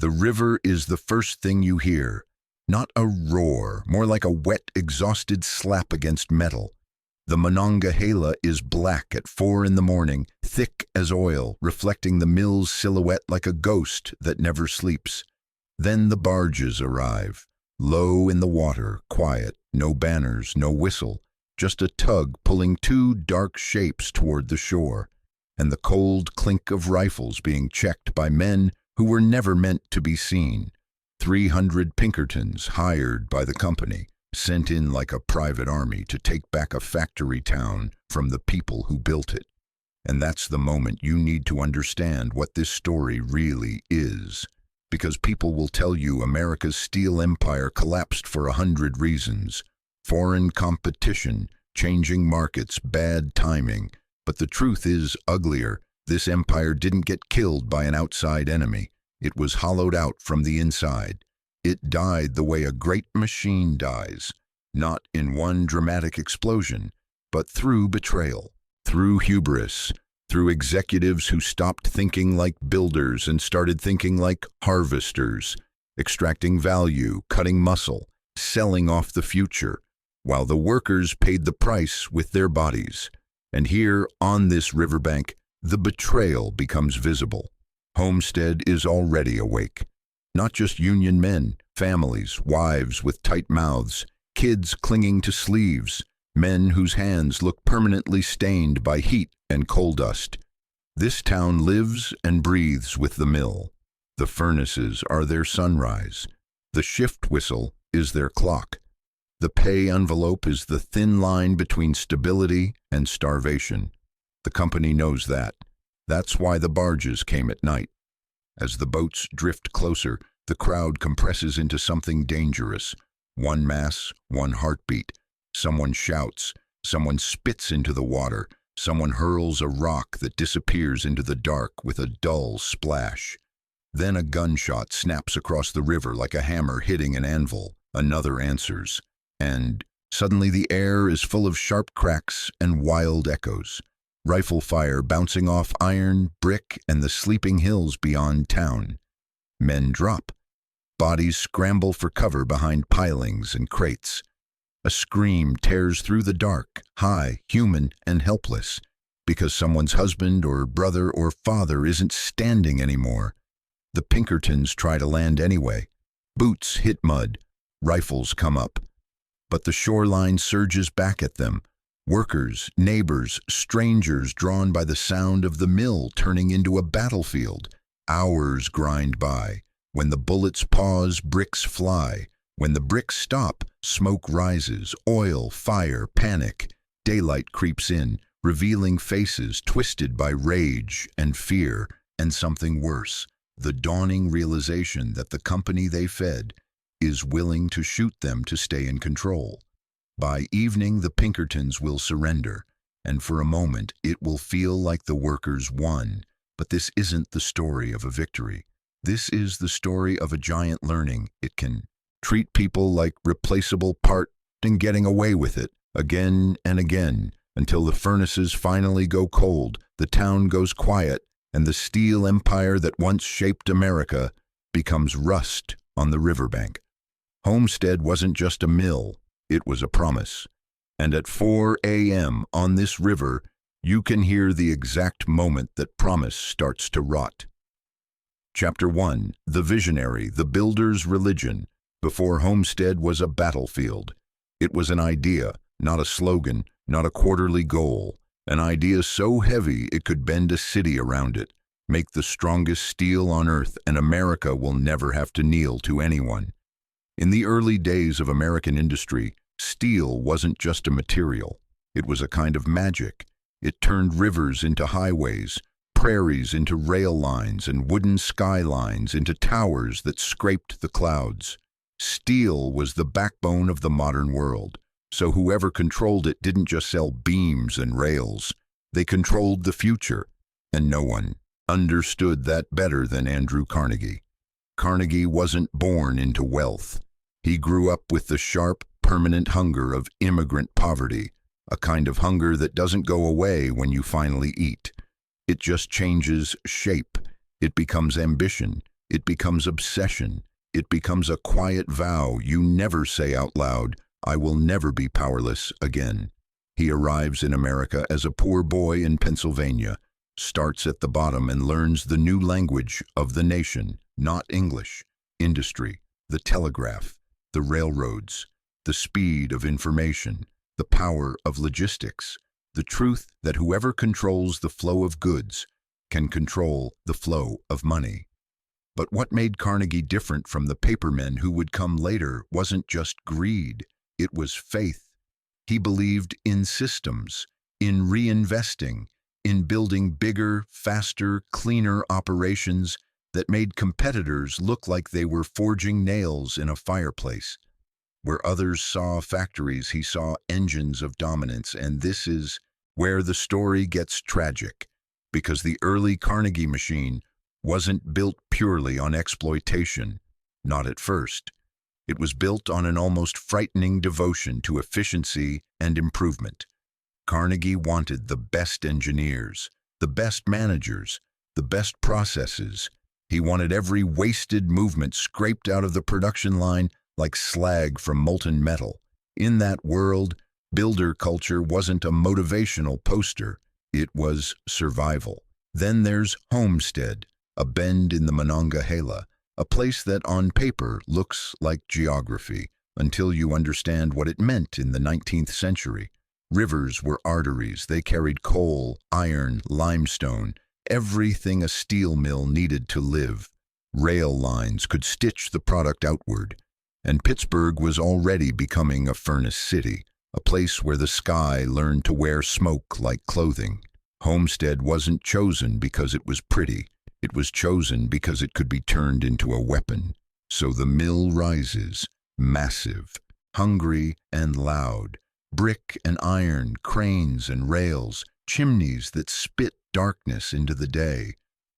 The river is the first thing you hear. Not a roar, more like a wet, exhausted slap against metal. The Monongahela is black at 4 in the morning, thick as oil, reflecting the mill's silhouette like a ghost that never sleeps. Then the barges arrive, low in the water, quiet, no banners, no whistle, just a tug pulling two dark shapes toward the shore, and the cold clink of rifles being checked by men who were never meant to be seen. 300 Pinkertons hired by the company, sent in like a private army to take back a factory town from the people who built it. And that's the moment you need to understand what this story really is. Because people will tell you America's steel empire collapsed for 100 reasons. Foreign competition, changing markets, bad timing. But the truth is uglier. This empire didn't get killed by an outside enemy. It was hollowed out from the inside. It died the way a great machine dies, not in one dramatic explosion, but through betrayal, through hubris, through executives who stopped thinking like builders and started thinking like harvesters, extracting value, cutting muscle, selling off the future, while the workers paid the price with their bodies. And here, on this riverbank, the betrayal becomes visible. Homestead is already awake. Not just union men, families, wives with tight mouths, kids clinging to sleeves, men whose hands look permanently stained by heat and coal dust. This town lives and breathes with the mill. The furnaces are their sunrise. The shift whistle is their clock. The pay envelope is the thin line between stability and starvation. The company knows that. That's why the barges came at night. As the boats drift closer, the crowd compresses into something dangerous. One mass, one heartbeat. Someone shouts, someone spits into the water, someone hurls a rock that disappears into the dark with a dull splash. Then a gunshot snaps across the river like a hammer hitting an anvil. Another answers. And suddenly the air is full of sharp cracks and wild echoes. Rifle fire bouncing off iron, brick, and the sleeping hills beyond town. Men drop. Bodies scramble for cover behind pilings and crates. A scream tears through the dark, high, human, and helpless, because someone's husband or brother or father isn't standing anymore. The Pinkertons try to land anyway. Boots hit mud. Rifles come up. But the shoreline surges back at them. Workers, neighbors, strangers drawn by the sound of the mill turning into a battlefield. Hours grind by. When the bullets pause, bricks fly. When the bricks stop, smoke rises, oil, fire, panic. Daylight creeps in, revealing faces twisted by rage and fear, and something worse, the dawning realization that the company they fed is willing to shoot them to stay in control. By evening, the Pinkertons will surrender, and for a moment it will feel like the workers won. But this isn't the story of a victory. This is the story of a giant learning it can treat people like replaceable part and getting away with it again and again until the furnaces finally go cold, the town goes quiet, and the steel empire that once shaped America becomes rust on the riverbank. Homestead wasn't just a mill, it was a promise. And at 4 a.m. on this river, you can hear the exact moment that promise starts to rot. Chapter 1. The Visionary, the Builder's Religion. Before Homestead was a battlefield. It was an idea, not a slogan, not a quarterly goal. An idea so heavy it could bend a city around it, make the strongest steel on earth, and America will never have to kneel to anyone. In the early days of American industry, steel wasn't just a material. It was a kind of magic. It turned rivers into highways, prairies into rail lines, and wooden skylines into towers that scraped the clouds. Steel was the backbone of the modern world, so whoever controlled it didn't just sell beams and rails. They controlled the future, and no one understood that better than Andrew Carnegie. Carnegie wasn't born into wealth. He grew up with the sharp, permanent hunger of immigrant poverty, a kind of hunger that doesn't go away when you finally eat. It just changes shape. It becomes ambition. It becomes obsession. It becomes a quiet vow you never say out loud, "I will never be powerless again." He arrives in America as a poor boy in Pennsylvania, starts at the bottom and learns the new language of the nation, not English, industry, the telegraph, the railroads, the speed of information, the power of logistics, the truth that whoever controls the flow of goods can control the flow of money. But what made Carnegie different from the papermen who would come later wasn't just greed, it was faith. He believed in systems, in reinvesting, in building bigger, faster, cleaner operations that made competitors look like they were forging nails in a fireplace. Where others saw factories, he saw engines of dominance, and this is where the story gets tragic, because the early Carnegie machine wasn't built purely on exploitation, not at first. It was built on an almost frightening devotion to efficiency and improvement. Carnegie wanted the best engineers, the best managers, the best processes. He wanted every wasted movement scraped out of the production line like slag from molten metal. In that world, builder culture wasn't a motivational poster, it was survival. Then there's Homestead, a bend in the Monongahela, a place that on paper looks like geography, until you understand what it meant in the 19th century. Rivers were arteries. They carried coal, iron, limestone, everything a steel mill needed to live. Rail lines could stitch the product outward. And Pittsburgh was already becoming a furnace city, a place where the sky learned to wear smoke like clothing. Homestead wasn't chosen because it was pretty. It was chosen because it could be turned into a weapon. So the mill rises, massive, hungry and loud. Brick and iron, cranes and rails, chimneys that spit darkness into the day.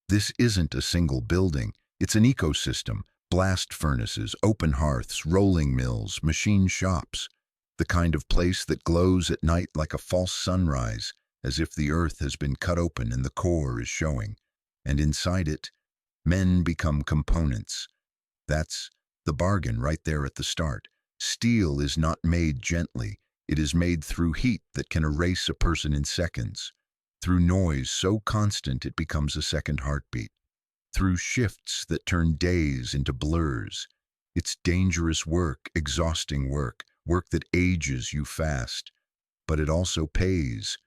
This isn't a single building. It's an ecosystem. Blast furnaces, open hearths, rolling mills, machine shops. The kind of place that glows at night like a false sunrise, as if the earth has been cut open and the core is showing. And inside it, men become components. That's the bargain right there at the start. Steel is not made gently. It is made through heat that can erase a person in seconds, through noise so constant it becomes a second heartbeat, through shifts that turn days into blurs. It's dangerous work, exhausting work, work that ages you fast, but it also pays.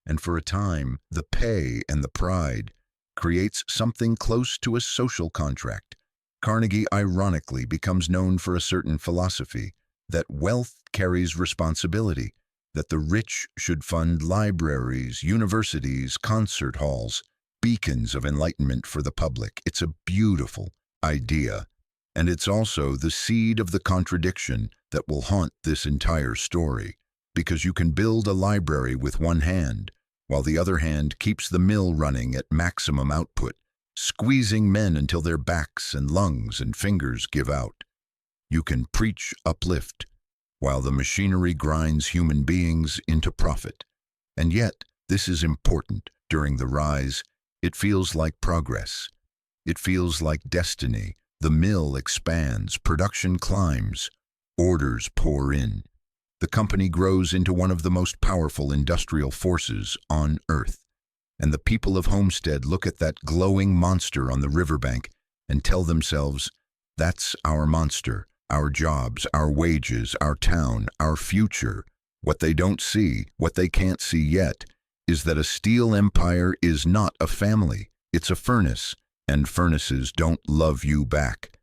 And for a time, the pay and the pride creates something close to a social contract. Carnegie ironically becomes known for a certain philosophy, that wealth carries responsibility, that the rich should fund libraries, universities, concert halls, beacons of enlightenment for the public. It's a beautiful idea, and it's also the seed of the contradiction that will haunt this entire story, because you can build a library with one hand, while the other hand keeps the mill running at maximum output, squeezing men until their backs and lungs and fingers give out. You can preach uplift, while the machinery grinds human beings into profit. And yet, this is important. During the rise, it feels like progress. It feels like destiny. The mill expands, production climbs, orders pour in. The company grows into one of the most powerful industrial forces on Earth. And the people of Homestead look at that glowing monster on the riverbank and tell themselves, that's our monster. Our jobs, our wages, our town, our future. What they don't see, what they can't see yet, is that a steel empire is not a family. It's a furnace, and furnaces don't love you back.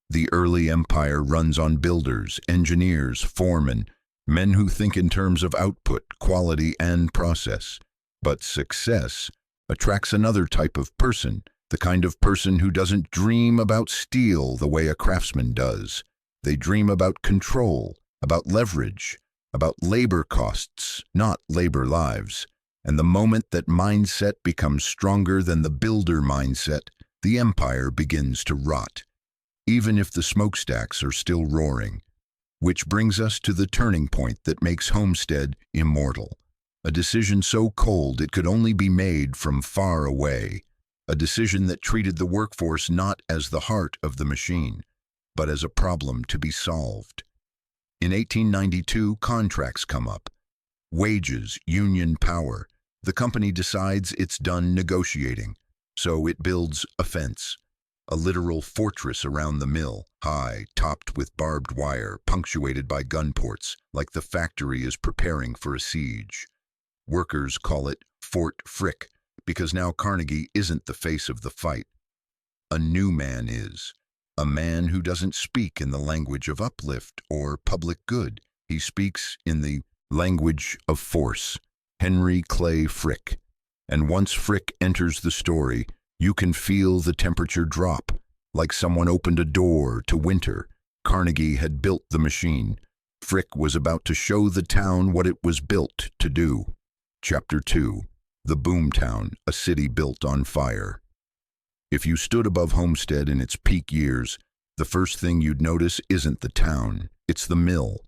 The early empire runs on builders, engineers, foremen, men who think in terms of output, quality, and process. But success attracts another type of person, the kind of person who doesn't dream about steel the way a craftsman does. They dream about control, about leverage, about labor costs, not labor lives. And the moment that mindset becomes stronger than the builder mindset, the empire begins to rot, even if the smokestacks are still roaring. Which brings us to the turning point that makes Homestead immortal. A decision so cold it could only be made from far away. a decision that treated the workforce not as the heart of the machine, but as a problem to be solved. In 1892, contracts come up. Wages, union power. The company decides it's done negotiating, so it builds a fence, a literal fortress around the mill, high, topped with barbed wire, punctuated by gun ports, like the factory is preparing for a siege. Workers call it Fort Frick, because now Carnegie isn't the face of the fight. A new man is. A man who doesn't speak in the language of uplift or public good. He speaks in the language of force. Henry Clay Frick. And once Frick enters the story, you can feel the temperature drop, like someone opened a door to winter. Carnegie had built the machine. Frick was about to show the town what it was built to do. Chapter 2. The Boomtown, a city built on fire. If you stood above Homestead in its peak years, the first thing you'd notice isn't the town, it's the mill.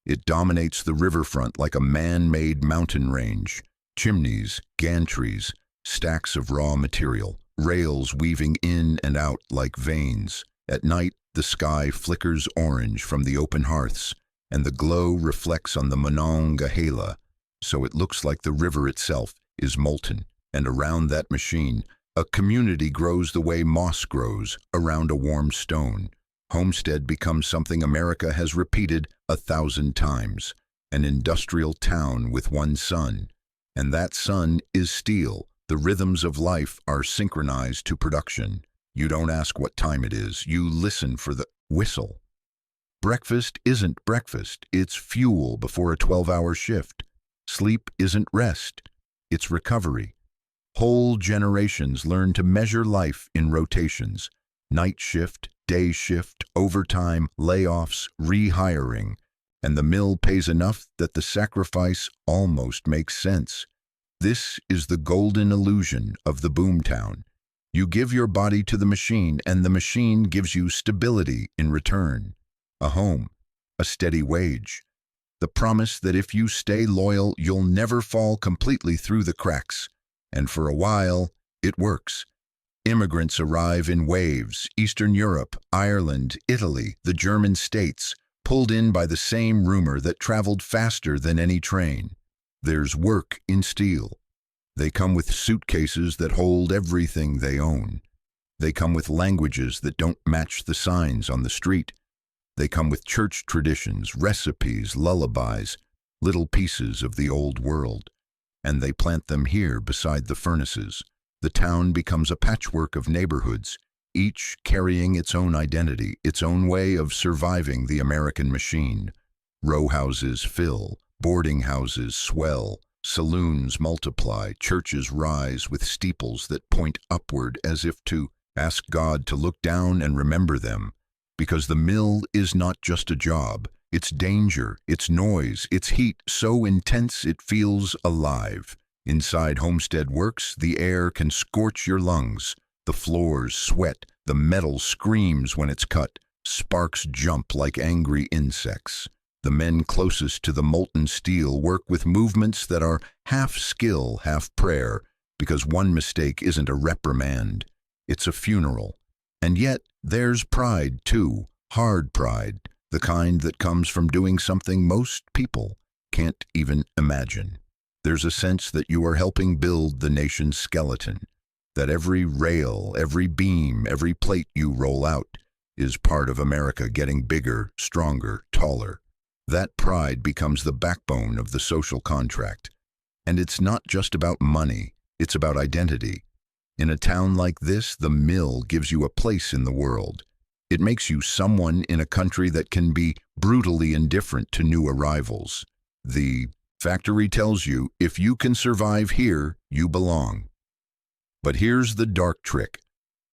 It dominates the riverfront like a man-made mountain range. Chimneys, gantries, stacks of raw material, rails weaving in and out like veins. At night, the sky flickers orange from the open hearths, and the glow reflects on the Monongahela, so it looks like the river itself is molten. And around that machine, a community grows the way moss grows around a warm stone. Homestead becomes something America has repeated 1,000 times, an industrial town with one sun. And that sun is steel. The rhythms of life are synchronized to production. You don't ask what time it is, you listen for the whistle. Breakfast isn't breakfast, it's fuel before a 12-hour shift. Sleep isn't rest, it's recovery. Whole generations learn to measure life in rotations. Night shift, day shift, overtime, layoffs, rehiring. And the mill pays enough that the sacrifice almost makes sense. This is the golden illusion of the boomtown. You give your body to the machine, and the machine gives you stability in return. A home, a steady wage. The promise that if you stay loyal, you'll never fall completely through the cracks. And for a while, it works. Immigrants arrive in waves, Eastern Europe, Ireland, Italy, the German states, pulled in by the same rumor that traveled faster than any train. There's work in steel. They come with suitcases that hold everything they own. They come with languages that don't match the signs on the street. They come with church traditions, recipes, lullabies, little pieces of the old world. And they plant them here beside the furnaces. The town becomes a patchwork of neighborhoods, each carrying its own identity, its own way of surviving the American machine. Row houses fill, boarding houses swell, saloons multiply, churches rise with steeples that point upward as if to ask God to look down and remember them. Because the mill is not just a job. Its danger, its noise, its heat so intense it feels alive. Inside Homestead Works, the air can scorch your lungs. The floors sweat, the metal screams when it's cut. Sparks jump like angry insects. The men closest to the molten steel work with movements that are half skill, half prayer, because one mistake isn't a reprimand. It's a funeral. And yet, there's pride, too, hard pride. The kind that comes from doing something most people can't even imagine. There's a sense that you are helping build the nation's skeleton, that every rail, every beam, every plate you roll out is part of America getting bigger, stronger, taller. That pride becomes the backbone of the social contract. And it's not just about money, it's about identity. In a town like this, the mill gives you a place in the world. It makes you someone in a country that can be brutally indifferent to new arrivals. The factory tells you, if you can survive here, you belong. But here's the dark trick.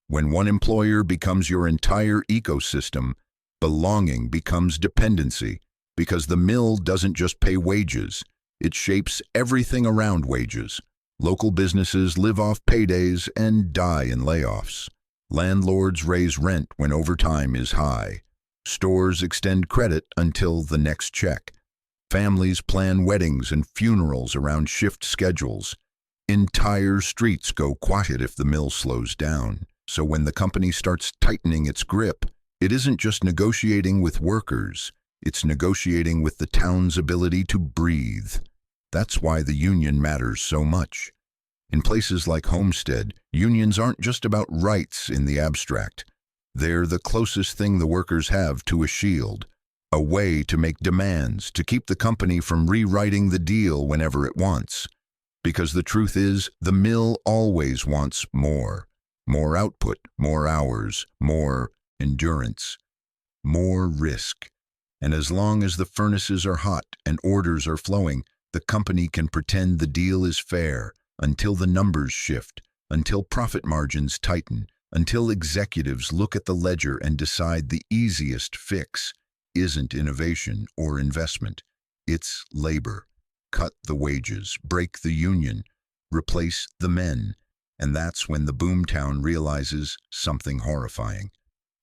When one employer becomes your entire ecosystem, belonging becomes dependency, because the mill doesn't just pay wages, it shapes everything around wages. Local businesses live off paydays and die in layoffs. Landlords raise rent when overtime is high. Stores extend credit until the next check. Families plan weddings and funerals around shift schedules. Entire streets go quiet if the mill slows down. So when the company starts tightening its grip, it isn't just negotiating with workers, it's negotiating with the town's ability to breathe. That's why the union matters so much. In places like Homestead, unions aren't just about rights in the abstract. They're the closest thing the workers have to a shield, a way to make demands, to keep the company from rewriting the deal whenever it wants. Because the truth is, the mill always wants more. More output, more hours, more endurance, more risk. And as long as the furnaces are hot and orders are flowing, the company can pretend the deal is fair until the numbers shift, until profit margins tighten, until executives look at the ledger and decide the easiest fix isn't innovation or investment. It's labor. Cut the wages, break the union, replace the men. And that's when the boomtown realizes something horrifying.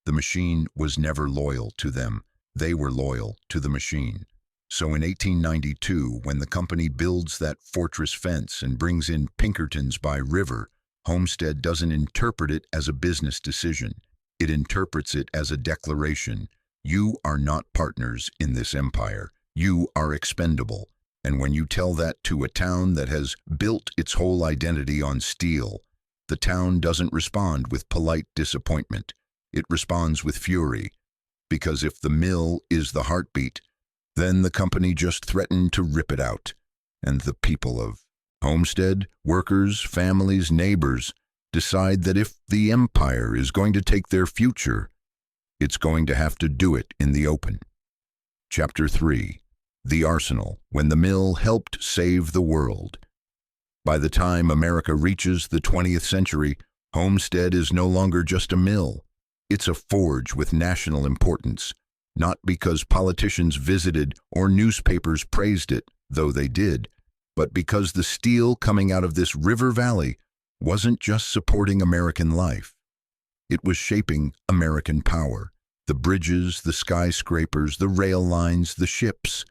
The machine was never loyal to them. They were loyal to the machine. So in 1892, when the company builds that fortress fence and brings in Pinkertons by river, Homestead doesn't interpret it as a business decision. It interprets it as a declaration. You are not partners in this empire. You are expendable. And when you tell that to a town that has built its whole identity on steel, the town doesn't respond with polite disappointment. It responds with fury. Because if the mill is the heartbeat, then the company just threatened to rip it out. And the people of Homestead, workers, families, neighbors, decide that if the empire is going to take their future, it's going to have to do it in the open. Chapter 3. The Arsenal, when the mill helped save the world. By the time America reaches the 20th century, Homestead is no longer just a mill. It's a forge with national importance, not because politicians visited or newspapers praised it, though they did, but because the steel coming out of this river valley wasn't just supporting American life. It was shaping American power. The bridges, the skyscrapers, the rail lines, the ships,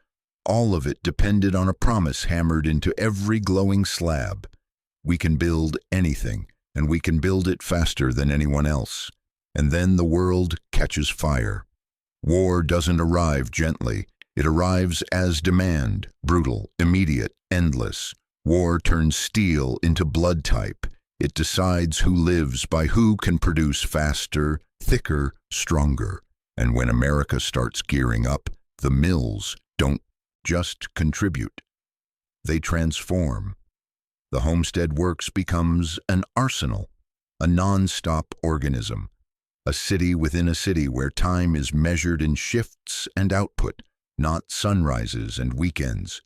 all of it depended on a promise hammered into every glowing slab. We can build anything, and we can build it faster than anyone else. And then the world catches fire. War doesn't arrive gently. It arrives as demand, brutal, immediate, endless. War turns steel into blood type. It decides who lives by who can produce faster, thicker, stronger. And when America starts gearing up, the mills don't just contribute. They transform. The Homestead Works becomes an arsenal, a non-stop organism, a city within a city where time is measured in shifts and output, not sunrises and weekends.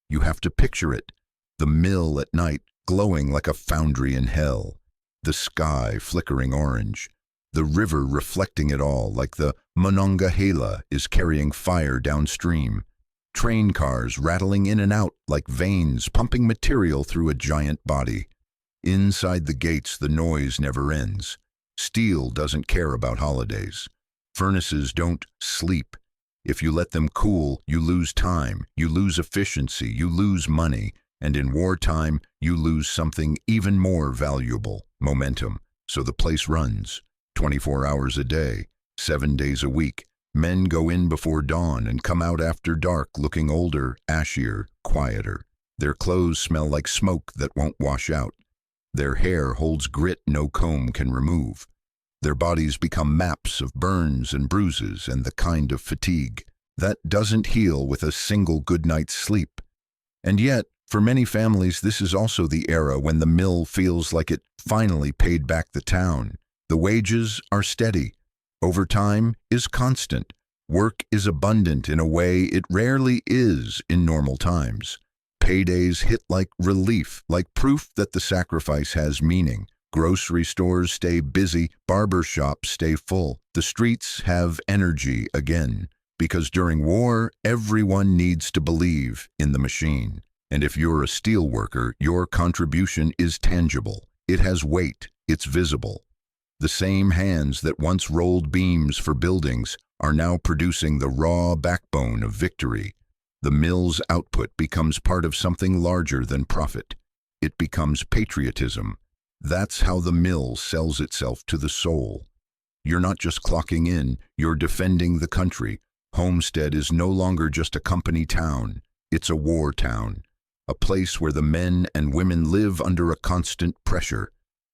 You have to picture it, the mill at night glowing like a foundry in hell, the sky flickering orange, the river reflecting it all like the Monongahela is carrying fire downstream, train cars rattling in and out like veins pumping material through a giant body. Inside the gates, the noise never ends. Steel doesn't care about holidays. Furnaces don't sleep. If you let them cool, you lose time, you lose efficiency, you lose money, and in wartime, you lose something even more valuable, momentum. So the place runs, 24 hours a day, 7 days a week. Men go in before dawn and come out after dark looking older, ashier, quieter. Their clothes smell like smoke that won't wash out. Their hair holds grit no comb can remove. Their bodies become maps of burns and bruises and the kind of fatigue that doesn't heal with a single good night's sleep. And yet, for many families, this is also the era when the mill feels like it finally paid back the town. The wages are steady. Overtime is constant. Work is abundant in a way it rarely is in normal times. Paydays hit like relief, like proof that the sacrifice has meaning. Grocery stores stay busy, barber shops stay full. The streets have energy again, because during war, everyone needs to believe in the machine. And if you're a steel worker, your contribution is tangible. It has weight. It's visible. The same hands that once rolled beams for buildings are now producing the raw backbone of victory. The mill's output becomes part of something larger than profit. it becomes patriotism. That's how the mill sells itself to the soul. You're not just clocking in, you're defending the country. Homestead is no longer just a company town. It's a war town, a place where the men and women live under a constant pressure.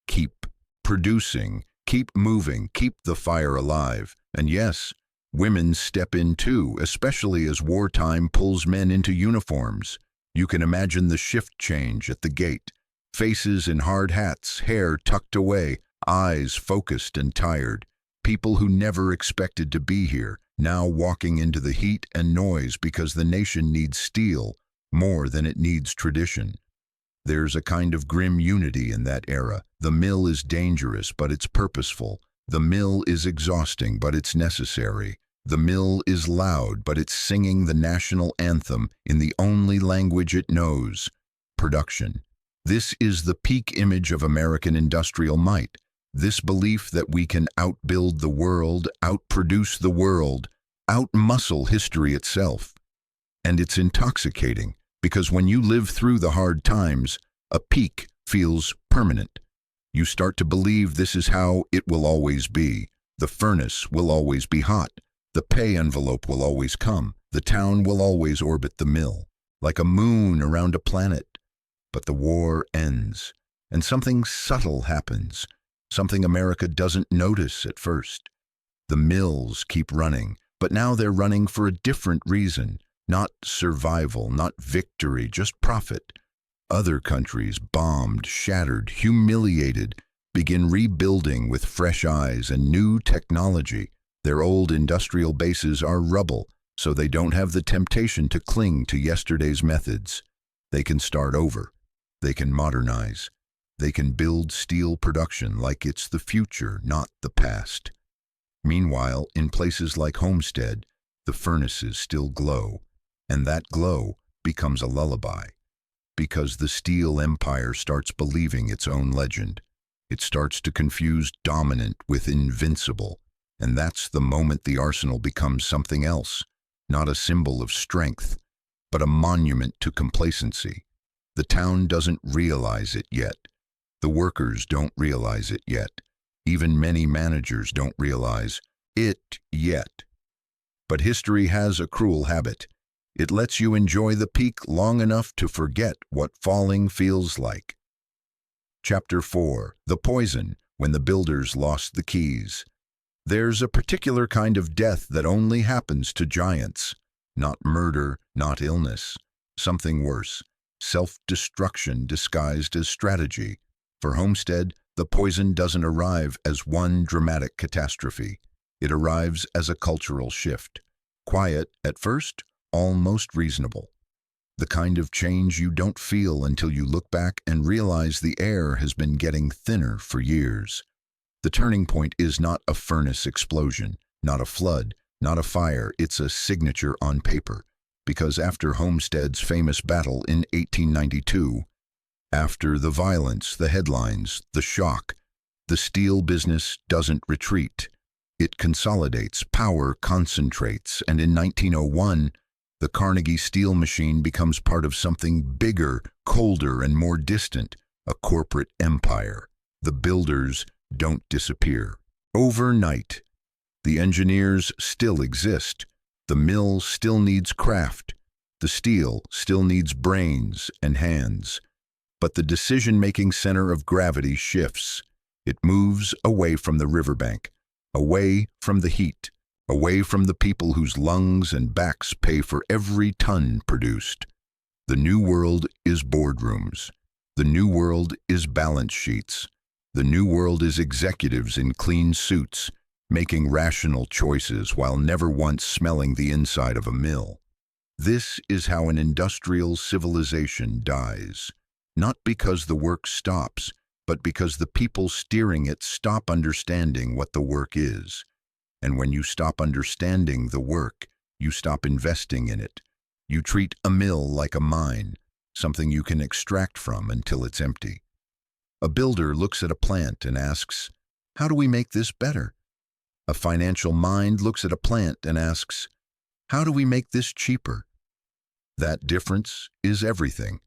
Keep producing, keep moving, keep the fire alive. And yes, women step in too, especially as wartime pulls men into uniforms. You can imagine the shift change at the gate. Faces in hard hats, hair tucked away, eyes focused and tired. People who never expected to be here, now walking into the heat and noise because the nation needs steel more than it needs tradition. There's a kind of grim unity in that era. The mill is dangerous, but it's purposeful. The mill is exhausting, but it's necessary. The mill is loud, but it's singing the national anthem in the only language it knows: production. This is the peak image of American industrial might. This belief that we can outbuild the world, outproduce the world, outmuscle history itself. And it's intoxicating, because when you live through the hard times, a peak feels permanent. You start to believe this is how it will always be. The furnace will always be hot. The pay envelope will always come. The town will always orbit the mill, like a moon around a planet. But the war ends, and something subtle happens, something America doesn't notice at first. The mills keep running, but now they're running for a different reason. Not survival, not victory, just profit. Other countries, bombed, shattered, humiliated, begin rebuilding with fresh eyes and new technology. Their old industrial bases are rubble, so they don't have the temptation to cling to yesterday's methods. They can start over. They can modernize. They can build steel production like it's the future, not the past. Meanwhile, in places like Homestead, the furnaces still glow, and that glow becomes a lullaby. Because the steel empire starts believing its own legend. It starts to confuse dominant with invincible, and that's the moment the arsenal becomes something else, not a symbol of strength, but a monument to complacency. The town doesn't realize it yet. The workers don't realize it yet. Even many managers don't realize it yet. But history has a cruel habit. It lets you enjoy the peak long enough to forget what falling feels like. Chapter 4. The Poison, when the builders lost the keys. There's a particular kind of death that only happens to giants. Not murder, not illness. Something worse. Self-destruction disguised as strategy. For Homestead, the poison doesn't arrive as one dramatic catastrophe. It arrives as a cultural shift. Quiet at first, almost reasonable. The kind of change you don't feel until you look back and realize the air has been getting thinner for years. The turning point is not a furnace explosion, not a flood, not a fire. It's a signature on paper. Because after Homestead's famous battle in 1892, after the violence, the headlines, the shock, the steel business doesn't retreat. It consolidates, power concentrates, and in 1901, the Carnegie steel machine becomes part of something bigger, colder, and more distant, a corporate empire. The builders don't disappear. Overnight, the engineers still exist. The mill still needs craft. The steel still needs brains and hands. But the decision-making center of gravity shifts. It moves away from the riverbank, away from the heat, away from the people whose lungs and backs pay for every ton produced. The new world is boardrooms. The new world is balance sheets. The new world is executives in clean suits, making rational choices while never once smelling the inside of a mill. This is how an industrial civilization dies. Not because the work stops, but because the people steering it stop understanding what the work is. And when you stop understanding the work, you stop investing in it. You treat a mill like a mine, something you can extract from until it's empty. A builder looks at a plant and asks, "How do we make this better?" A financial mind looks at a plant and asks, "How do we make this cheaper?" That difference is everything.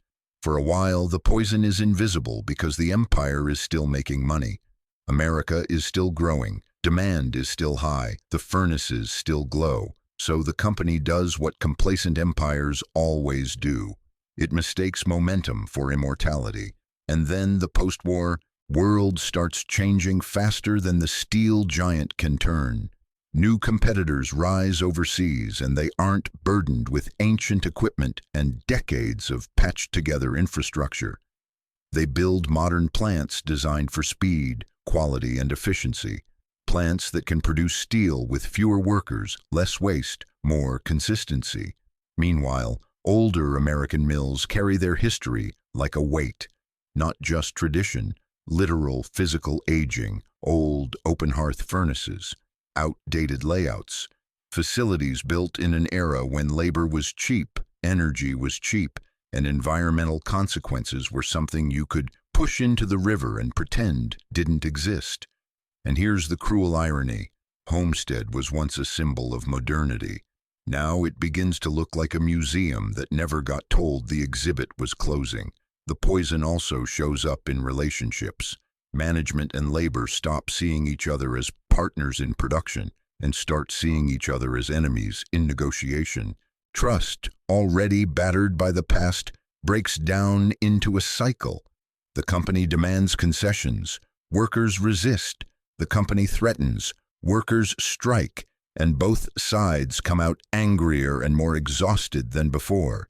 For a while, the poison is invisible because the empire is still making money. America is still growing, demand is still high, the furnaces still glow. So the company does what complacent empires always do. It mistakes momentum for immortality. And then the post-war world starts changing faster than the steel giant can turn. New competitors rise overseas, and they aren't burdened with ancient equipment and decades of patched-together infrastructure. They build modern plants designed for speed, quality, and efficiency. Plants that can produce steel with fewer workers, less waste, more consistency. Meanwhile, older American mills carry their history like a weight, not just tradition, literal physical aging, old open-hearth furnaces, outdated layouts, facilities built in an era when labor was cheap, energy was cheap, and environmental consequences were something you could push into the river and pretend didn't exist. And here's the cruel irony. Homestead was once a symbol of modernity. Now it begins to look like a museum that never got told the exhibit was closing. The poison also shows up in relationships. Management and labor stop seeing each other as partners in production and start seeing each other as enemies in negotiation. Trust, already battered by the past, breaks down into a cycle. The company demands concessions. Workers resist. The company threatens, workers strike, and both sides come out angrier and more exhausted than before.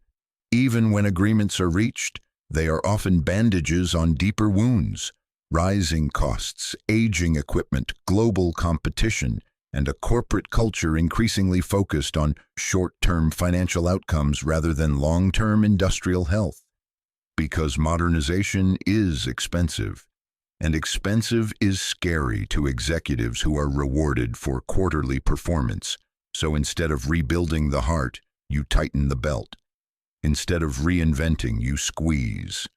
Even when agreements are reached, they are often bandages on deeper wounds. Rising costs, aging equipment, global competition, and a corporate culture increasingly focused on short-term financial outcomes rather than long-term industrial health. Because modernization is expensive. And expensive is scary to executives who are rewarded for quarterly performance. So instead of rebuilding the heart, you tighten the belt. Instead of reinventing, you squeeze.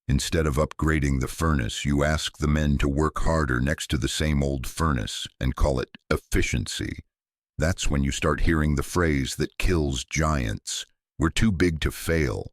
Instead of upgrading the furnace, you ask the men to work harder next to the same old furnace and call it efficiency. That's when you start hearing the phrase that kills giants. We're too big to fail.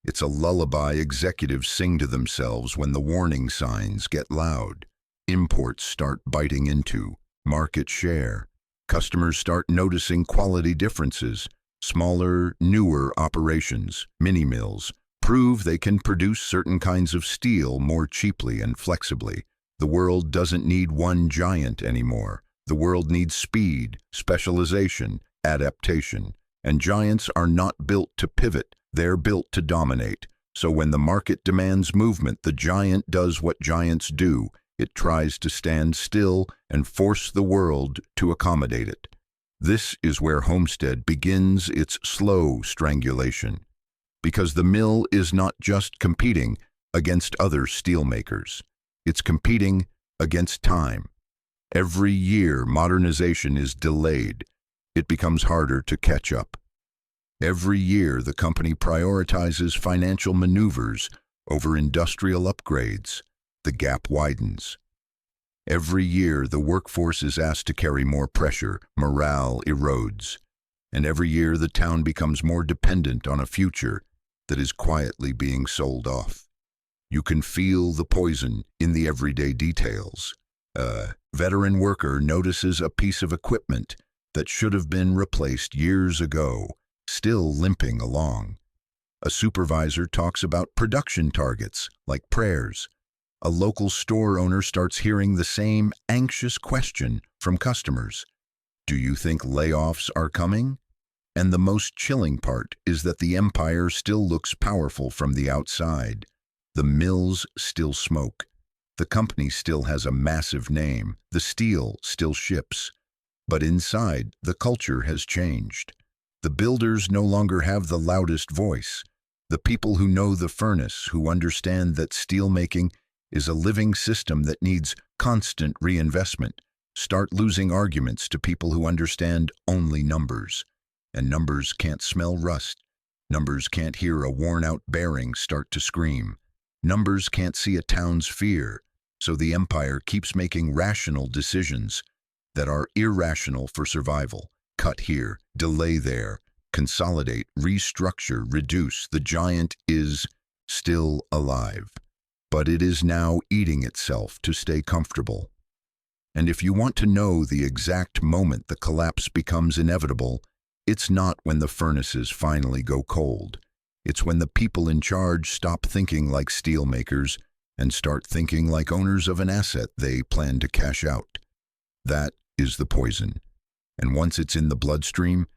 It's a lullaby executives sing to themselves when the warning signs get loud. Imports start biting into market share. Customers start noticing quality differences. Smaller, newer operations, mini-mills, prove they can produce certain kinds of steel more cheaply and flexibly. The world doesn't need one giant anymore. The world needs speed, specialization, adaptation. And giants are not built to pivot. They're built to dominate. So when the market demands movement, the giant does what giants do. It tries to stand still and force the world to accommodate it. This is where Homestead begins its slow strangulation. Because the mill is not just competing against other steelmakers. It's competing against time. Every year, modernization is delayed. It becomes harder to catch up. Every year, the company prioritizes financial maneuvers over industrial upgrades. The gap widens. Every year, the workforce is asked to carry more pressure. Morale erodes. And every year, the town becomes more dependent on a future that is quietly being sold off. You can feel the poison in the everyday details. A veteran worker notices a piece of equipment that should have been replaced years ago, still limping along. A supervisor talks about production targets, like prayers. A local store owner starts hearing the same anxious question from customers. Do you think layoffs are coming? And the most chilling part is that the empire still looks powerful from the outside. The mills still smoke. The company still has a massive name. The steel still ships. But inside, the culture has changed. The builders no longer have the loudest voice. The people who know the furnace, who understand that steelmaking is a living system that needs constant reinvestment, start losing arguments to people who understand only numbers. And numbers can't smell rust. Numbers can't hear a worn-out bearing start to scream. Numbers can't see a town's fear. So the empire keeps making rational decisions that are irrational for survival. Cut here, delay there, consolidate, restructure, reduce. The giant is still alive, but it is now eating itself to stay comfortable. And if you want to know the exact moment the collapse becomes inevitable, it's not when the furnaces finally go cold. It's when the people in charge stop thinking like steelmakers and start thinking like owners of an asset they plan to cash out. That is the poison. And once it's in the bloodstream,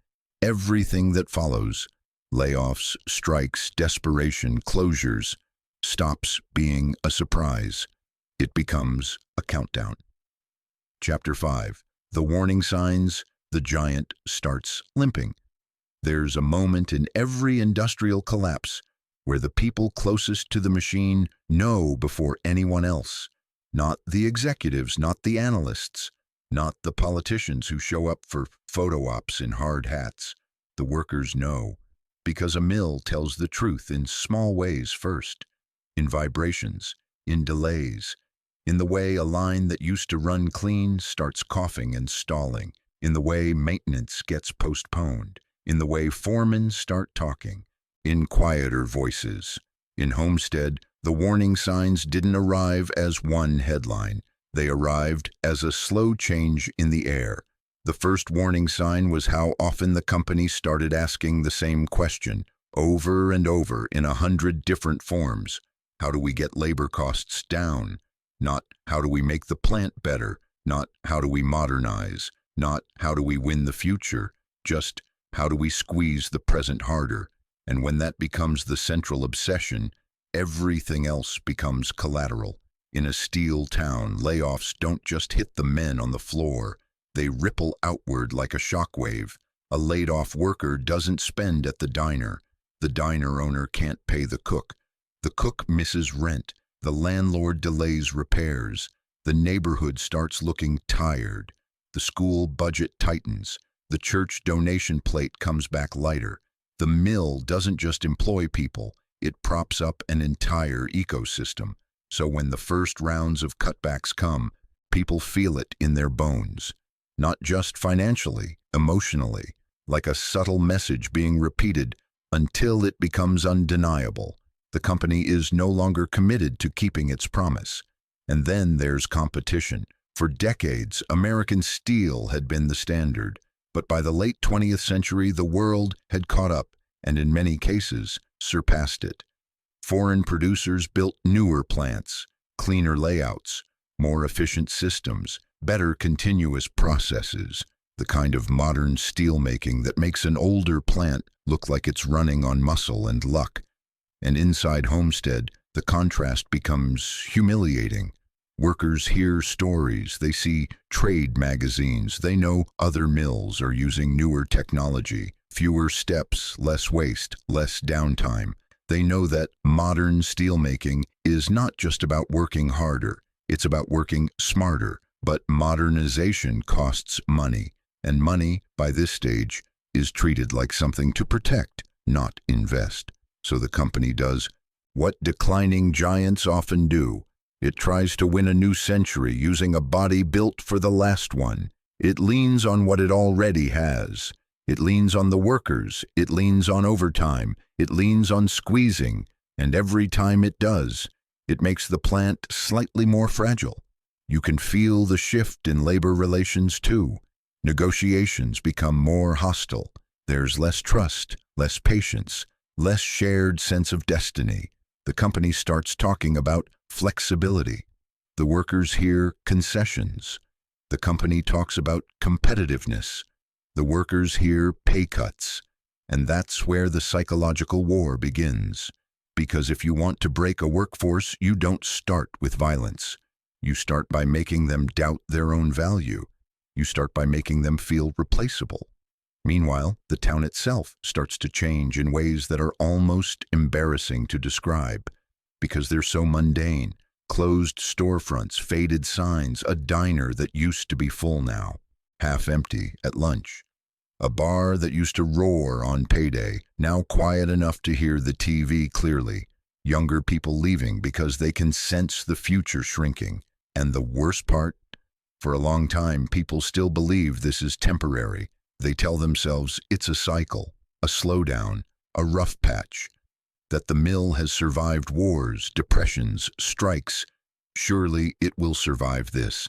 everything that follows, layoffs, strikes, desperation, closures, stops being a surprise. It becomes a countdown. Chapter 5. The warning signs. The giant starts limping. There's a moment in every industrial collapse where the people closest to the machine know before anyone else. Not the executives, not the analysts, not the politicians who show up for photo ops in hard hats. The workers know, because a mill tells the truth in small ways first, in vibrations, in delays, in the way a line that used to run clean starts coughing and stalling, in the way maintenance gets postponed, in the way foremen start talking, in quieter voices. In Homestead, the warning signs didn't arrive as one headline. They arrived as a slow change in the air. The first warning sign was how often the company started asking the same question, over and over in 100 different forms. How do we get labor costs down? Not how do we make the plant better? Not how do we modernize? Not how do we win the future? Just how do we squeeze the present harder? And when that becomes the central obsession, everything else becomes collateral. In a steel town, layoffs don't just hit the men on the floor. They ripple outward like a shockwave. A laid-off worker doesn't spend at the diner. The diner owner can't pay the cook. The cook misses rent. The landlord delays repairs. The neighborhood starts looking tired. The school budget tightens. The church donation plate comes back lighter. The mill doesn't just employ people, it props up an entire ecosystem. So when the first rounds of cutbacks come, people feel it in their bones. Not just financially, emotionally, like a subtle message being repeated until it becomes undeniable. The company is no longer committed to keeping its promise. And then there's competition. For decades, American steel had been the standard. But by the late 20th century, the world had caught up and in many cases surpassed it. Foreign producers built newer plants, cleaner layouts, more efficient systems, better continuous processes, the kind of modern steelmaking that makes an older plant look like it's running on muscle and luck. And inside Homestead, the contrast becomes humiliating. Workers hear stories, they see trade magazines, they know other mills are using newer technology, fewer steps, less waste, less downtime. They know that modern steelmaking is not just about working harder, it's about working smarter. But modernization costs money, and money, by this stage, is treated like something to protect, not invest. So the company does what declining giants often do. It tries to win a new century using a body built for the last one. It leans on what it already has. It leans on the workers. It leans on overtime. It leans on squeezing. And every time it does, it makes the plant slightly more fragile. You can feel the shift in labor relations too. Negotiations become more hostile. There's less trust, less patience, less shared sense of destiny. The company starts talking about flexibility. The workers hear concessions. The company talks about competitiveness. The workers hear pay cuts. And that's where the psychological war begins. Because if you want to break a workforce, you don't start with violence. You start by making them doubt their own value. You start by making them feel replaceable. Meanwhile, the town itself starts to change in ways that are almost embarrassing to describe, because they're so mundane. Closed storefronts, faded signs, a diner that used to be full now, half empty at lunch. A bar that used to roar on payday, now quiet enough to hear the TV clearly. Younger people leaving because they can sense the future shrinking. And the worst part? For a long time, people still believe this is temporary. They tell themselves it's a cycle, a slowdown, a rough patch. that the mill has survived wars, depressions, strikes. Surely it will survive this.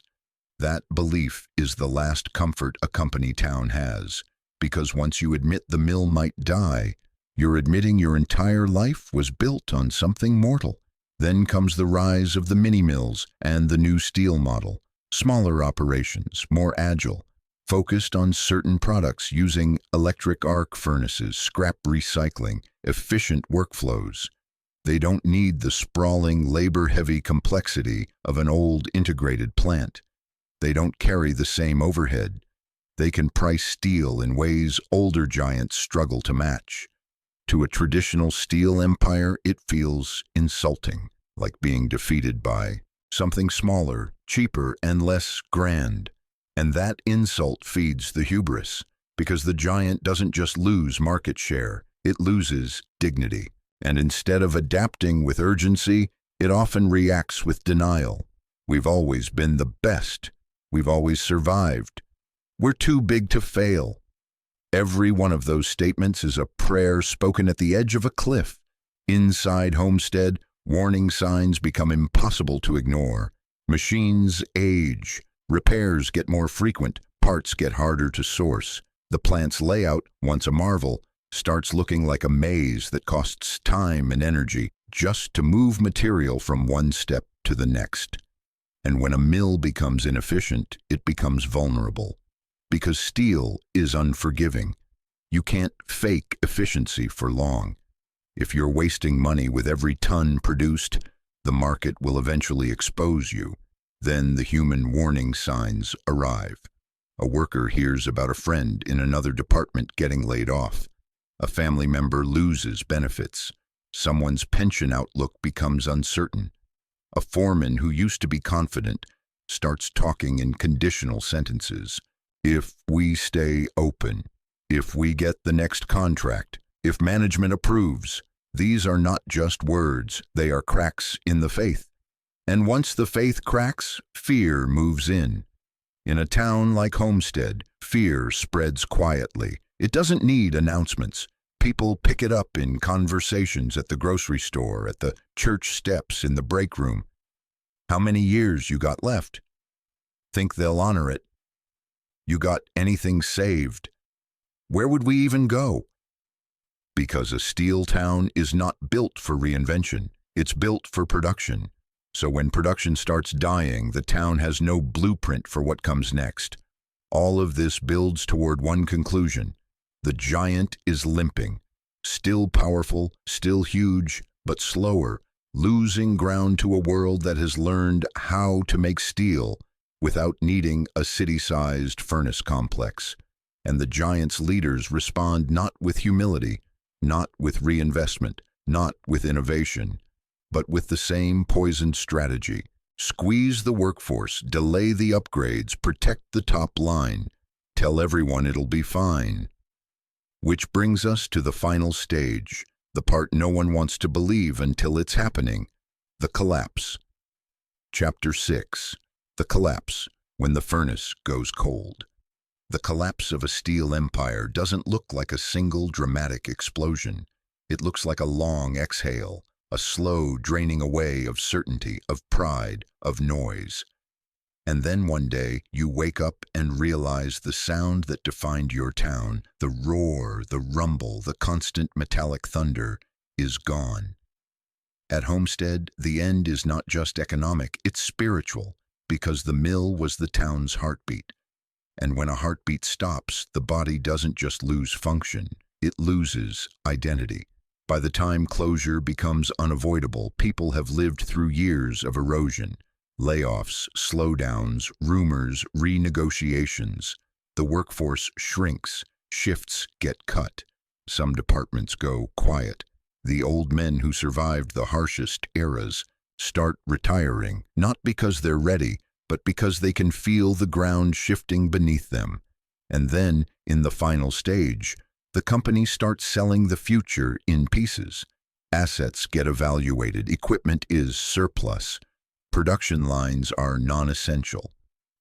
That belief is the last comfort a company town has, because once you admit the mill might die, you're admitting your entire life was built on something mortal. Then comes the rise of the mini-mills and the new steel model. Smaller operations, more agile, focused on certain products using electric arc furnaces, scrap recycling, efficient workflows. They don't need the sprawling, labor-heavy complexity of an old integrated plant. They don't carry the same overhead. They can price steel in ways older giants struggle to match. To a traditional steel empire, it feels insulting, like being defeated by something smaller, cheaper, and less grand. And that insult feeds the hubris, because the giant doesn't just lose market share, it loses dignity. And instead of adapting with urgency, it often reacts with denial. We've always been the best. We've always survived. We're too big to fail. Every one of those statements is a prayer spoken at the edge of a cliff. Inside Homestead, warning signs become impossible to ignore. Machines age. Repairs get more frequent. Parts get harder to source. The plant's layout, once a marvel, starts looking like a maze that costs time and energy just to move material from one step to the next. And when a mill becomes inefficient, it becomes vulnerable. Because steel is unforgiving. You can't fake efficiency for long. If you're wasting money with every ton produced, the market will eventually expose you. Then the human warning signs arrive. A worker hears about a friend in another department getting laid off. A family member loses benefits. Someone's pension outlook becomes uncertain. A foreman who used to be confident starts talking in conditional sentences. If we stay open, if we get the next contract, if management approves. These are not just words, they are cracks in the faith. And once the faith cracks, fear moves in. In a town like Homestead, fear spreads quietly. It doesn't need announcements. People pick it up in conversations at the grocery store, at the church steps, in the break room. How many years you got left? Think they'll honor it? You got anything saved? Where would we even go? Because a steel town is not built for reinvention. It's built for production. So when production starts dying, the town has no blueprint for what comes next. All of this builds toward one conclusion. The giant is limping. Still powerful, still huge, but slower, losing ground to a world that has learned how to make steel without needing a city-sized furnace complex. And the giant's leaders respond not with humility, not with reinvestment, not with innovation, but with the same poisoned strategy. Squeeze the workforce, delay the upgrades, protect the top line, tell everyone it'll be fine. Which brings us to the final stage, the part no one wants to believe until it's happening, the collapse. Chapter 6. The collapse, when the furnace goes cold. The collapse of a steel empire doesn't look like a single dramatic explosion. It looks like a long exhale, a slow draining away of certainty, of pride, of noise. And then one day you wake up and realize the sound that defined your town, the roar, the rumble, the constant metallic thunder, is gone. At Homestead, the end is not just economic, it's spiritual, because the mill was the town's heartbeat. And when a heartbeat stops, the body doesn't just lose function, it loses identity. By the time closure becomes unavoidable, people have lived through years of erosion. Layoffs, slowdowns, rumors, renegotiations. The workforce shrinks, shifts get cut. Some departments go quiet. The old men who survived the harshest eras start retiring, not because they're ready, but because they can feel the ground shifting beneath them. And then, in the final stage, the company starts selling the future in pieces. Assets get evaluated, equipment is surplus. Production lines are non-essential.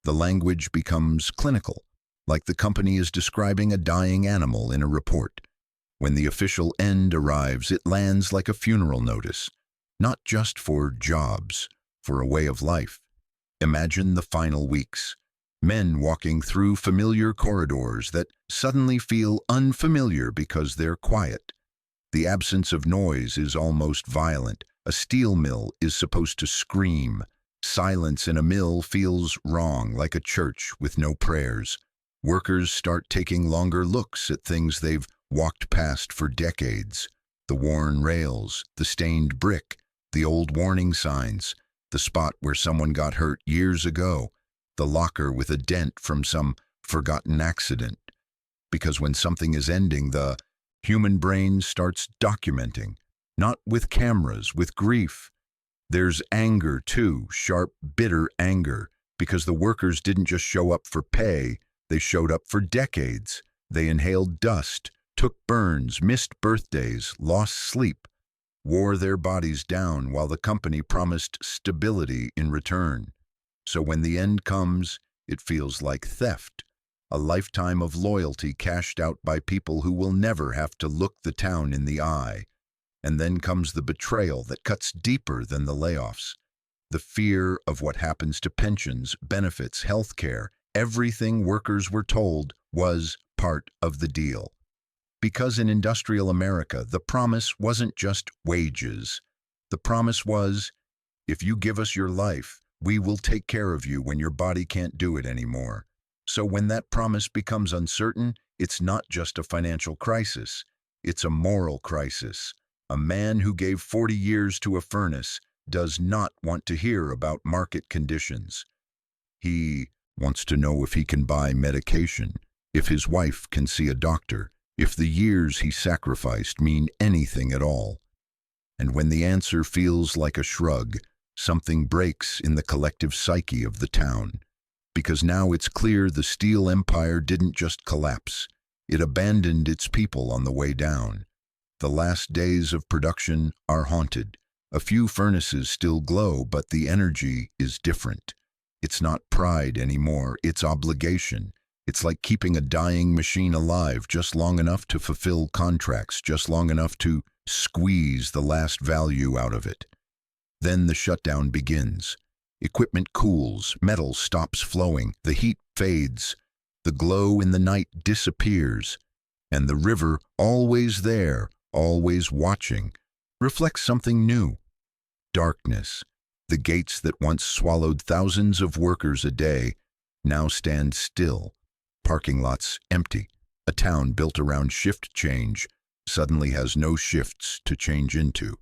The language becomes clinical, like the company is describing a dying animal in a report. When the official end arrives, it lands like a funeral notice, not just for jobs, for a way of life. Imagine the final weeks. Men walking through familiar corridors that suddenly feel unfamiliar because they're quiet. The absence of noise is almost violent. A steel mill is supposed to scream. Silence in a mill feels wrong, like a church with no prayers. Workers start taking longer looks at things they've walked past for decades. The worn rails, the stained brick, the old warning signs, the spot where someone got hurt years ago, the locker with a dent from some forgotten accident. Because when something is ending, the human brain starts documenting, not with cameras, with grief. There's anger too, sharp, bitter anger, because the workers didn't just show up for pay, they showed up for decades. They inhaled dust, took burns, missed birthdays, lost sleep, wore their bodies down while the company promised stability in return. So when the end comes, it feels like theft, a lifetime of loyalty cashed out by people who will never have to look the town in the eye. And then comes the betrayal that cuts deeper than the layoffs. The fear of what happens to pensions, benefits, health care, everything workers were told was part of the deal. Because in industrial America, the promise wasn't just wages. The promise was, if you give us your life, we will take care of you when your body can't do it anymore. So when that promise becomes uncertain, it's not just a financial crisis, it's a moral crisis. A man who gave 40 years to a furnace does not want to hear about market conditions. He wants to know if he can buy medication, if his wife can see a doctor, if the years he sacrificed mean anything at all. And when the answer feels like a shrug, something breaks in the collective psyche of the town. Because now it's clear the steel empire didn't just collapse, it abandoned its people on the way down. The last days of production are haunted. A few furnaces still glow, but the energy is different. It's not pride anymore, it's obligation. It's like keeping a dying machine alive just long enough to fulfill contracts, just long enough to squeeze the last value out of it. Then the shutdown begins. Equipment cools, metal stops flowing, the heat fades, the glow in the night disappears, and the river, always there, always watching, reflects something new. Darkness. The gates that once swallowed thousands of workers a day now stand still. Parking lots empty. A town built around shift change suddenly has no shifts to change into.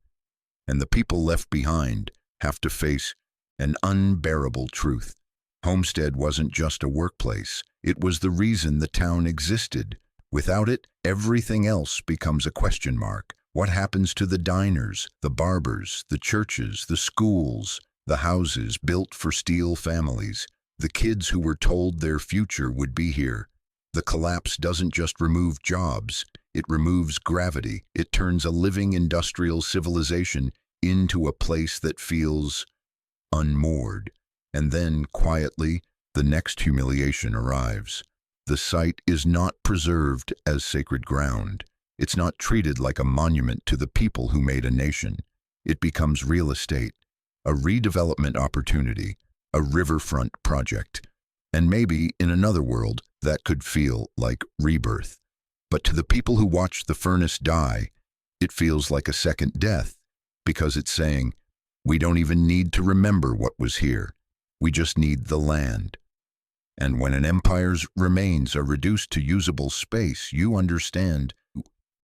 And the people left behind have to face an unbearable truth. Homestead wasn't just a workplace. It was the reason the town existed. Without it, everything else becomes a question mark. What happens to the diners, the barbers, the churches, the schools, the houses built for steel families, the kids who were told their future would be here? The collapse doesn't just remove jobs, it removes gravity. It turns a living industrial civilization into a place that feels unmoored. And then, quietly, the next humiliation arrives. The site is not preserved as sacred ground. It's not treated like a monument to the people who made a nation. It becomes real estate, a redevelopment opportunity, a riverfront project. And maybe, in another world, that could feel like rebirth. But to the people who watched the furnace die, it feels like a second death, because it's saying, we don't even need to remember what was here. We just need the land. And when an empire's remains are reduced to usable space, you understand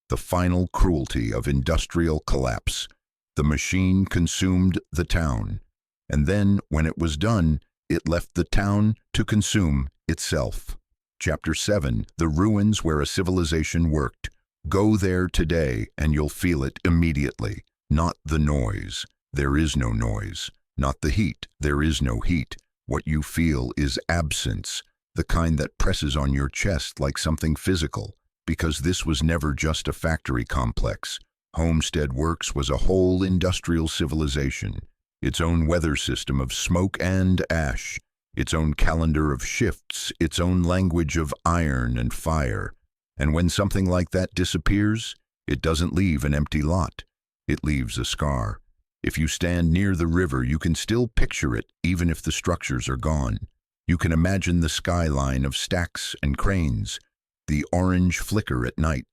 the final cruelty of industrial collapse. The machine consumed the town, and then, when it was done, it left the town to consume itself. Chapter 7, The Ruins Where a Civilization Worked. Go there today, and you'll feel it immediately. Not the noise. There is no noise. Not the heat. There is no heat. What you feel is absence, the kind that presses on your chest like something physical, because this was never just a factory complex. Homestead Works was a whole industrial civilization, its own weather system of smoke and ash, its own calendar of shifts, its own language of iron and fire. And when something like that disappears, It doesn't leave an empty lot. It leaves a scar. If you stand near the river, you can still picture it, even if the structures are gone. You can imagine the skyline of stacks and cranes, the orange flicker at night,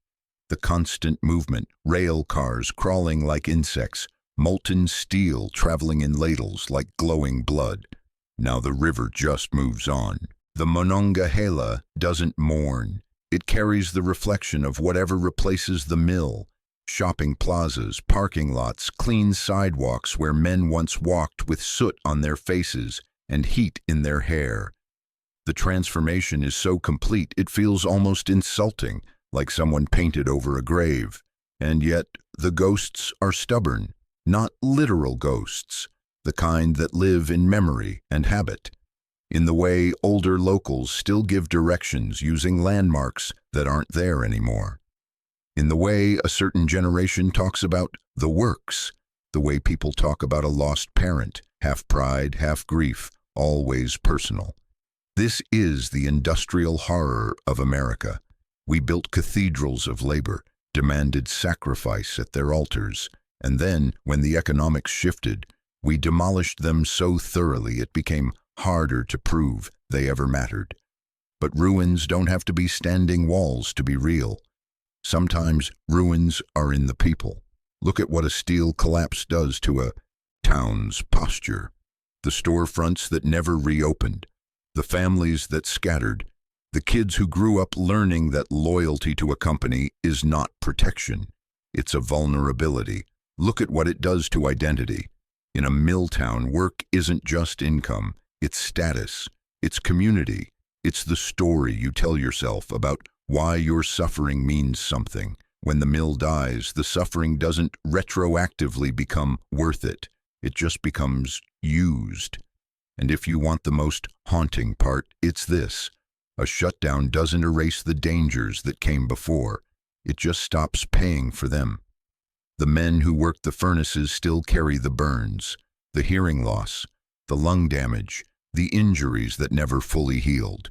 the constant movement, rail cars crawling like insects, molten steel traveling in ladles like glowing blood. Now the river just moves on. The Monongahela doesn't mourn. It carries the reflection of whatever replaces the mill. Shopping plazas, parking lots, clean sidewalks where men once walked with soot on their faces and heat in their hair. The transformation is so complete it feels almost insulting, like someone painted over a grave. And yet, the ghosts are stubborn, not literal ghosts, the kind that live in memory and habit, in the way older locals still give directions using landmarks that aren't there anymore, in the way a certain generation talks about the works, the way people talk about a lost parent, half pride, half grief, always personal. This is the industrial horror of America. We built cathedrals of labor, demanded sacrifice at their altars, and then, when the economics shifted, we demolished them so thoroughly it became harder to prove they ever mattered. But ruins don't have to be standing walls to be real. Sometimes ruins are in the people. Look at what a steel collapse does to a town's posture. The storefronts that never reopened, the families that scattered, the kids who grew up learning that loyalty to a company is not protection, it's a vulnerability. Look at what it does to identity. In a mill town, work isn't just income, it's status, it's community, it's the story you tell yourself about why your suffering means something. When the mill dies, the suffering doesn't retroactively become worth it. It just becomes used. And if you want the most haunting part, it's this. A shutdown doesn't erase the dangers that came before. It just stops paying for them. The men who worked the furnaces still carry the burns, the hearing loss, the lung damage, the injuries that never fully healed.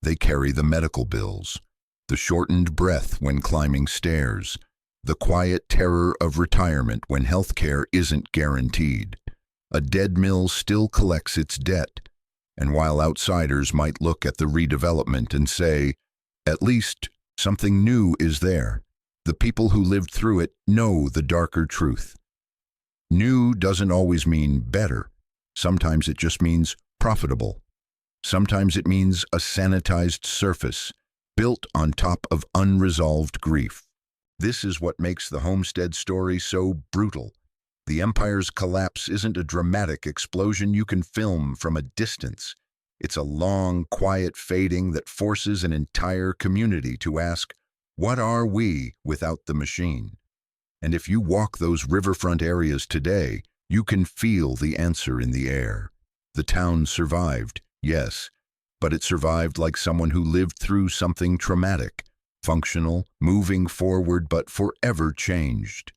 They carry the medical bills, the shortened breath when climbing stairs, the quiet terror of retirement when health care isn't guaranteed. A dead mill still collects its debt, and while outsiders might look at the redevelopment and say, at least something new is there, the people who lived through it know the darker truth. New doesn't always mean better. Sometimes it just means profitable. Sometimes it means a sanitized surface, built on top of unresolved grief. This is what makes the Homestead story so brutal. The empire's collapse isn't a dramatic explosion you can film from a distance. It's a long, quiet fading that forces an entire community to ask, what are we without the machine? And if you walk those riverfront areas today, you can feel the answer in the air. The town survived, yes, but it survived like someone who lived through something traumatic, functional, moving forward but forever changed.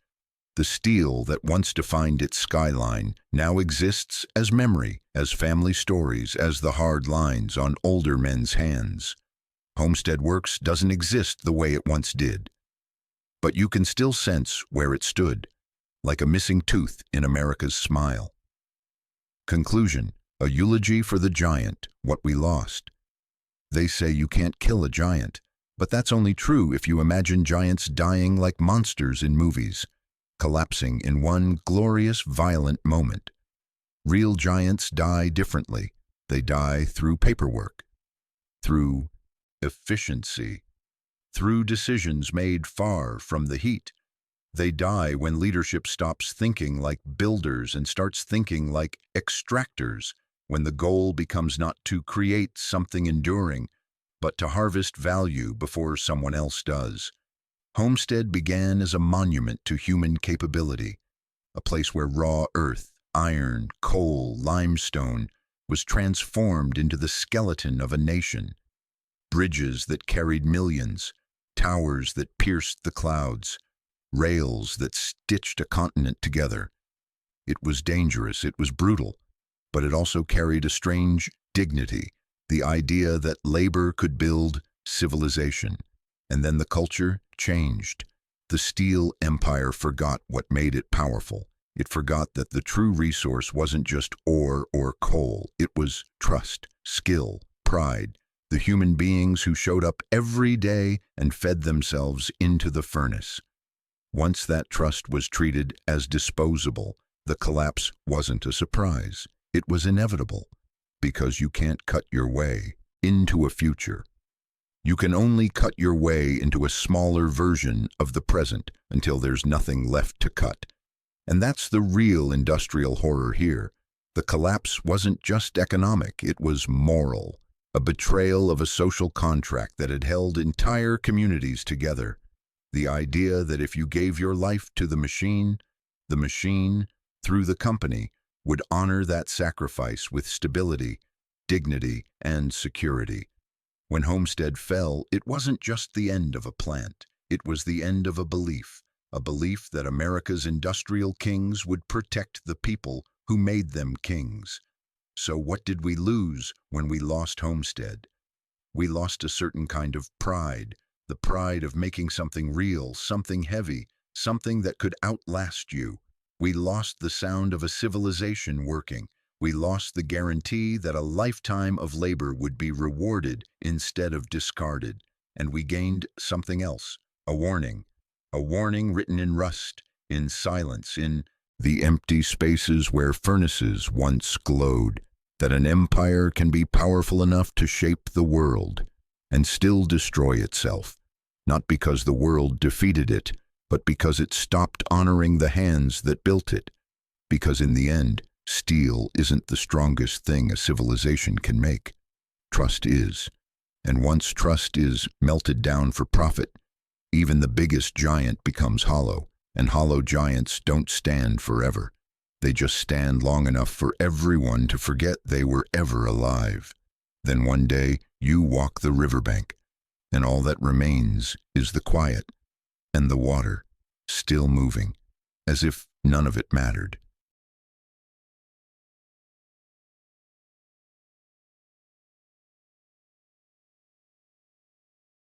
The steel that once defined its skyline now exists as memory, as family stories, as the hard lines on older men's hands. Homestead Works doesn't exist the way it once did, but you can still sense where it stood, like a missing tooth in America's smile. Conclusion: a eulogy for the giant, what we lost. They say you can't kill a giant, but that's only true if you imagine giants dying like monsters in movies, collapsing in one glorious, violent moment. Real giants die differently. They die through paperwork, through efficiency, through decisions made far from the heat. They die when leadership stops thinking like builders and starts thinking like extractors, when the goal becomes not to create something enduring, but to harvest value before someone else does. Homestead began as a monument to human capability, a place where raw earth, iron, coal, limestone was transformed into the skeleton of a nation. Bridges that carried millions, towers that pierced the clouds, rails that stitched a continent together. It was dangerous, it was brutal, but it also carried a strange dignity, the idea that labor could build civilization. And then the culture changed. The steel empire forgot what made it powerful. It forgot that the true resource wasn't just ore or coal. It was trust, skill, pride, the human beings who showed up every day and fed themselves into the furnace. Once that trust was treated as disposable, the collapse wasn't a surprise. It was inevitable, because you can't cut your way into a future. You can only cut your way into a smaller version of the present until there's nothing left to cut. And that's the real industrial horror here. The collapse wasn't just economic, it was moral, a betrayal of a social contract that had held entire communities together. The idea that if you gave your life to the machine, through the company, would honor that sacrifice with stability, dignity, and security. When Homestead fell, it wasn't just the end of a plant. It was the end of a belief that America's industrial kings would protect the people who made them kings. So what did we lose when we lost Homestead? We lost a certain kind of pride, the pride of making something real, something heavy, something that could outlast you. We lost the sound of a civilization working. We lost the guarantee that a lifetime of labor would be rewarded instead of discarded. And we gained something else, a warning written in rust, in silence, in the empty spaces where furnaces once glowed, that an empire can be powerful enough to shape the world and still destroy itself, not because the world defeated it, but because it stopped honoring the hands that built it. Because in the end, steel isn't the strongest thing a civilization can make. Trust is. And once trust is melted down for profit, even the biggest giant becomes hollow, and hollow giants don't stand forever. They just stand long enough for everyone to forget they were ever alive. Then one day, you walk the riverbank, and all that remains is the quiet and the water, still moving, as if none of it mattered.